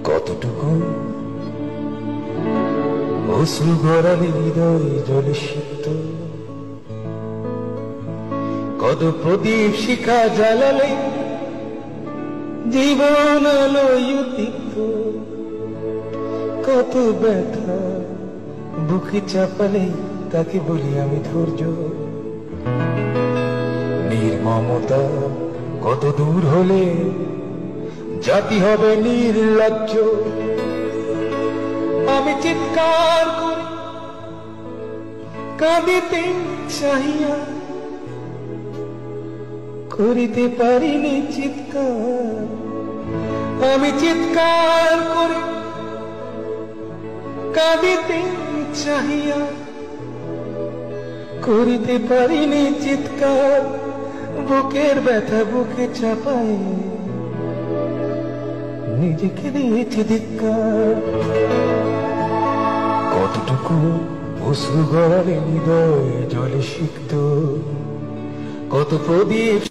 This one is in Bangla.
কতটুকু অশ্রু গড়ালে হৃদয় জলে সিক্ত, কত প্রদীপ শিখা জ্বালালে জীবন আলোয় উদ্দীপ্ত, কত ব্যথা বুকে চাপালে তাকে বলি আমি ধৈর্য। নির্মমতা কত দূর হলে জাতি হবে নির্লজ্জ। আমি চিৎকার করি কাঁদিতে চাহিয়া, করিতে পারিনি চিৎকার। আমি চিৎকার করি কাঁদিতে চাহিয়া, করিতে পারিনি চিৎকার। বুকের ব্যথা বুকে চাপায় নিজেকে দিয়েছি ধিক্কার। কতটুকু অশ্রু গড়ালে হৃদয় জলে সিক্ত, কত প্রদীপ